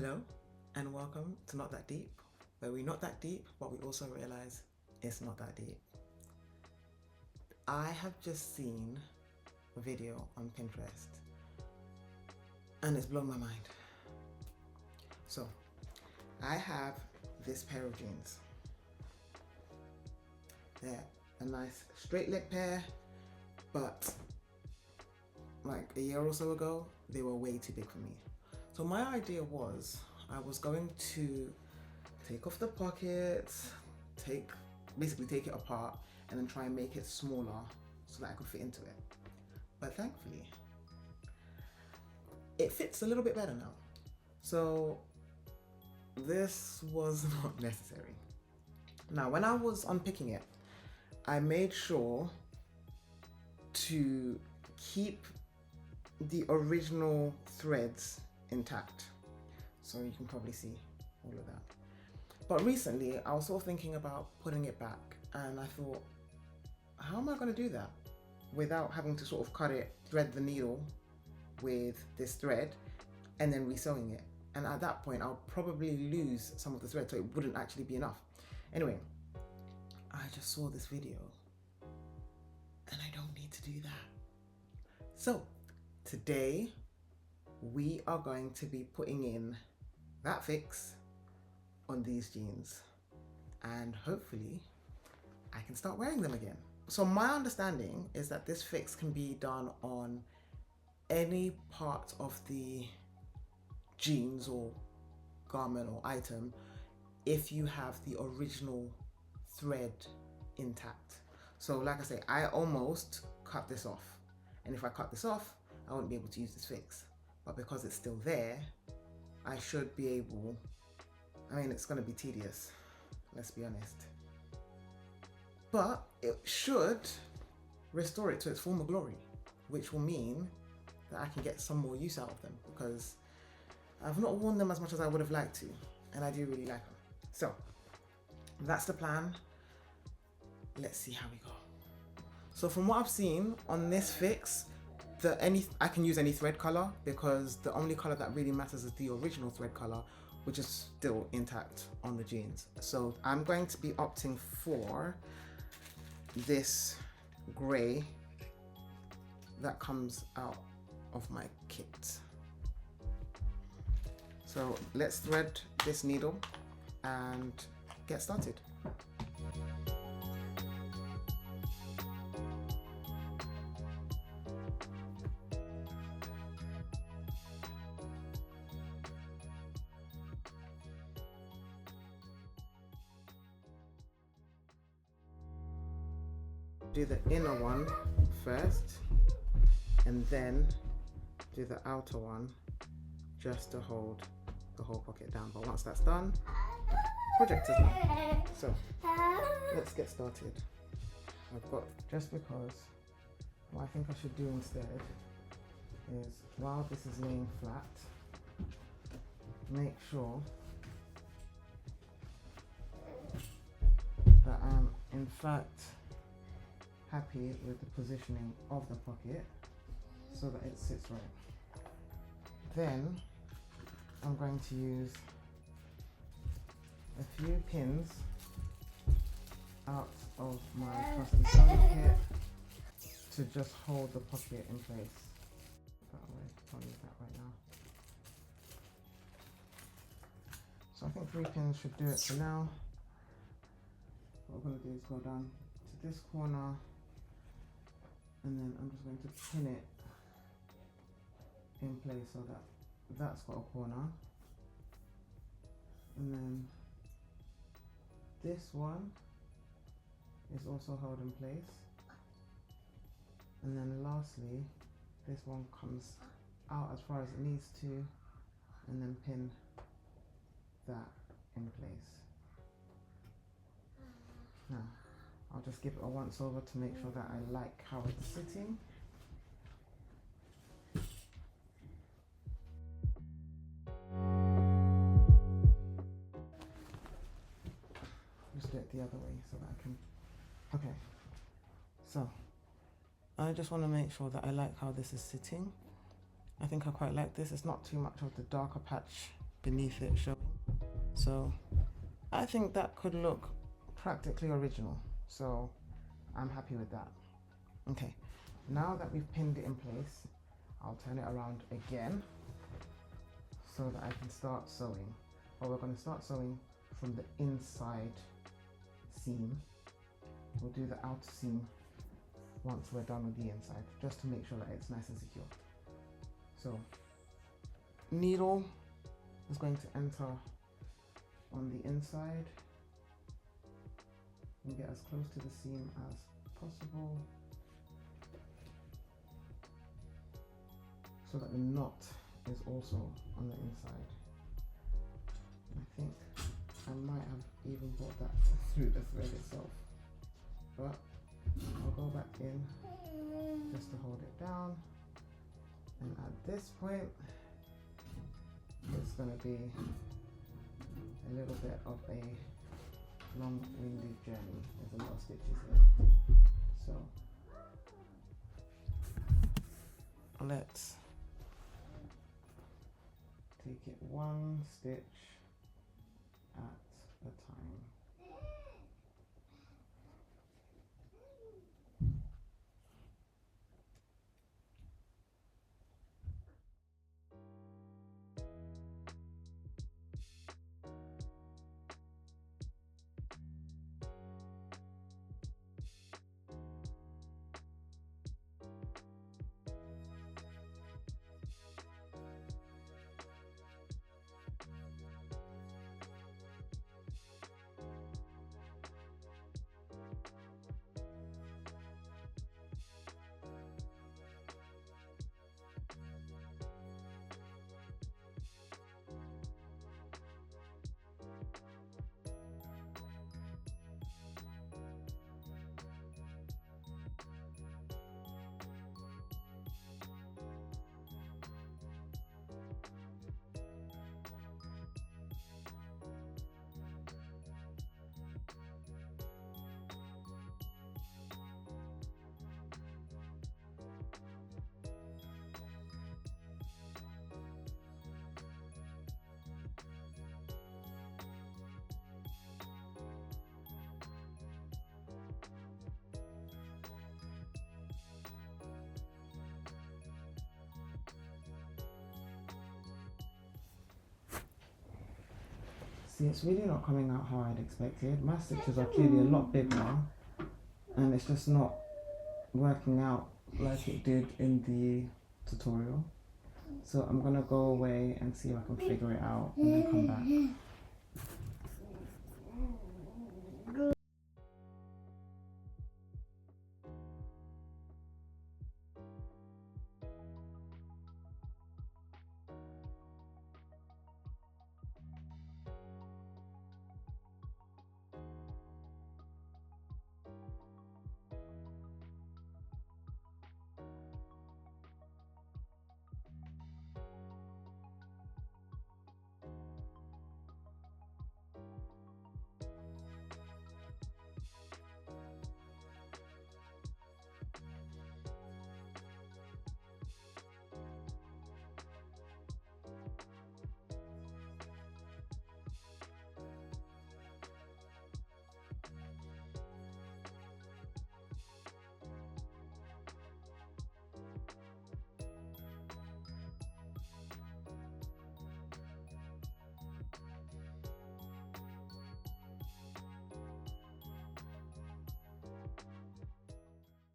Hello and welcome to Not That Deep, where we're not that deep, but we also realize it's not that deep. I have just seen a video on Pinterest and it's blown my mind. So I have this pair of jeans. They're a nice straight leg pair, but like a year or so ago, they were way too big for me. So my idea was I was going to take off the pockets, basically take it apart and then try and make it smaller so that I could fit into it. But thankfully, it fits a little bit better now. So this was not necessary. Now, when I was unpicking it, I made sure to keep the original threads intact. So you can probably see all of that. But recently I was sort of thinking about putting it back and I thought, how am I going to do that without having to sort of thread the needle with this thread and then resewing it? And at that point I'll probably lose some of the thread, so it wouldn't actually be enough. Anyway, I just saw this video and I don't need to do that. So today we are going to be putting in that fix on these jeans and hopefully I can start wearing them again. So my understanding is that this fix can be done on any part of the jeans or garment or item if you have the original thread intact. So like I say, I almost cut this off, and if I cut this off I won't be able to use this fix. But because it's still there, I should be able, it's going to be tedious, let's be honest. But it should restore it to its former glory, which will mean that I can get some more use out of them, because I've not worn them as much as I would have liked to, and I do really like them. So that's the plan. Let's see how we go. So from what I've seen on this fix, I can use any thread color, because the only color that really matters is the original thread color, which is still intact on the jeans. So I'm going to be opting for this gray that comes out of my kit. So let's thread this needle and get started. Do the inner one first and then do the outer one just to hold the whole pocket down. But once that's done, project is done. So let's get started. Just because what I think I should do instead is, while this is laying flat, make sure that I'm in fact happy with the positioning of the pocket so that it sits right. Then I'm going to use a few pins out of my trusty sewing kit to just hold the pocket in place. That way, I'll use that right now. So I think 3 pins should do it for now. What we're going to do is go down to this corner, and then I'm just going to pin it in place so that that's got a corner, and then this one is also held in place, and then lastly this one comes out as far as it needs to, and then pin that in place. Now I'll just give it a once over to make sure that I like how it's sitting. Just do it the other way so that I can, okay. So I just want to make sure that I like how this is sitting. I think I quite like this. It's not too much of the darker patch beneath it showing. So I think that could look practically original. So I'm happy with that. Okay, now that we've pinned it in place, I'll turn it around again so that I can start sewing. But we're going to start sewing from the inside seam. We'll do the outer seam once we're done with the inside, just to make sure that it's nice and secure. So needle is going to enter on the inside and get as close to the seam as possible so that the knot is also on the inside. I think I might have even brought that through the thread itself, but I'll go back in just to hold it down, and at this point it's going to be a little bit of a long-winded journey. There's a lot of stitches here, so let's take it one stitch at a time. See, it's really not coming out how I'd expected. My stitches are clearly a lot bigger, and it's just not working out like it did in the tutorial. So I'm gonna go away and see if I can figure it out and then come back.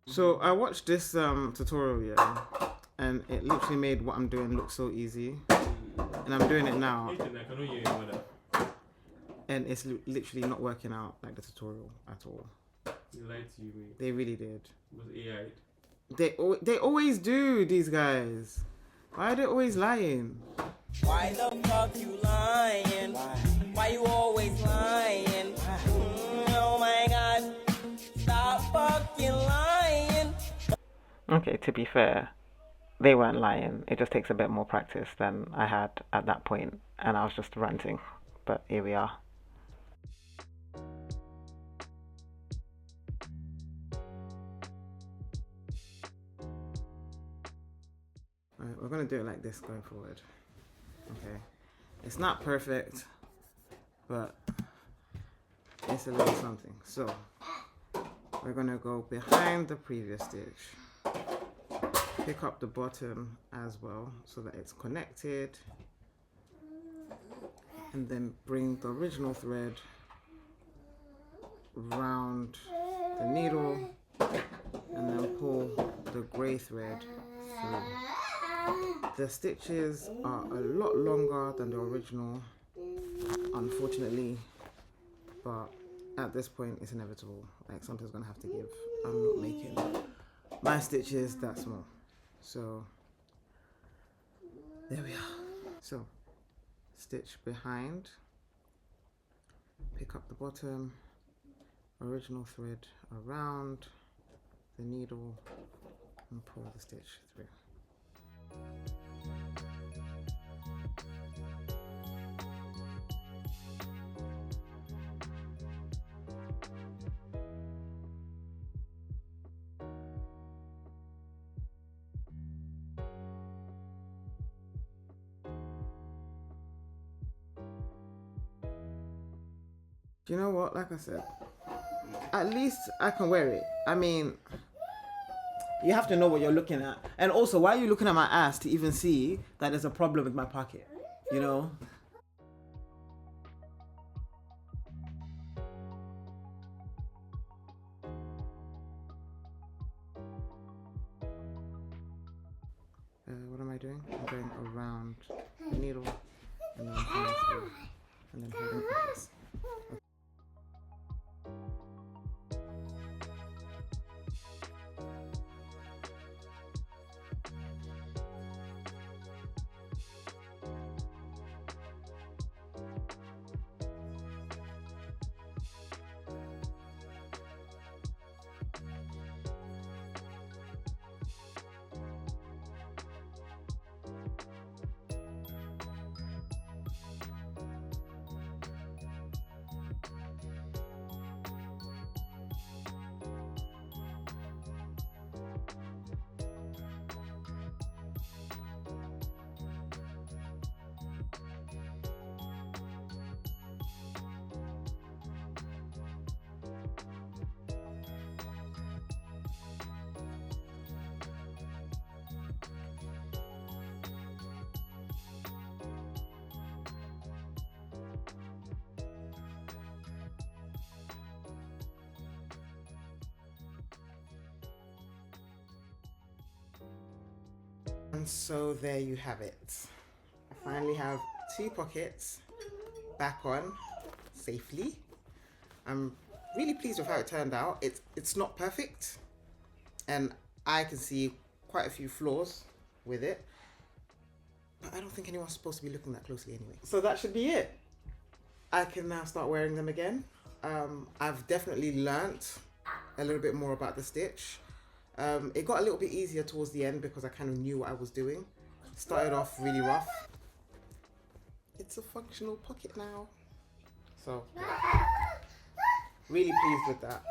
So I watched this tutorial, yeah, and it literally made what I'm doing look so easy, and I'm doing it now, and it's literally not working out like the tutorial at all. They lied to you, mate. They really did. It was AI. They always do, these guys. Why are they always lying? Why the fuck you lying? Why you always lying? Oh my god, stop fucking lying. Okay, to be fair, they weren't lying. It just takes a bit more practice than I had at that point, and I was just ranting. But here we are. Alright, we're gonna do it like this going forward. Okay. It's not perfect, but it's a little something. So we're gonna go behind the previous stitch, pick up the bottom as well so that it's connected, and then bring the original thread round the needle and then pull the grey thread through. The stitches are a lot longer than the original, unfortunately, but at this point it's inevitable. Like, something's gonna have to give. I'm not making my stitches that small. So there we are. So stitch behind, pick up the bottom, original thread around the needle and pull the stitch through. Do you know what? Like I said, at least I can wear it. I mean, you have to know what you're looking at. And also, why are you looking at my ass to even see that there's a problem with my pocket? You know? What am I doing? I'm going around the needle and then coming through and then holding it like this. And so there you have it. I finally have 2 pockets back on safely. I'm really pleased with how it turned out. It's not perfect, and I can see quite a few flaws with it, but I don't think anyone's supposed to be looking that closely anyway. So that should be it. I can now start wearing them again. I've definitely learnt a little bit more about the stitch. It got a little bit easier towards the end because I kind of knew what I was doing. Started off really rough. It's a functional pocket now. So, really pleased with that.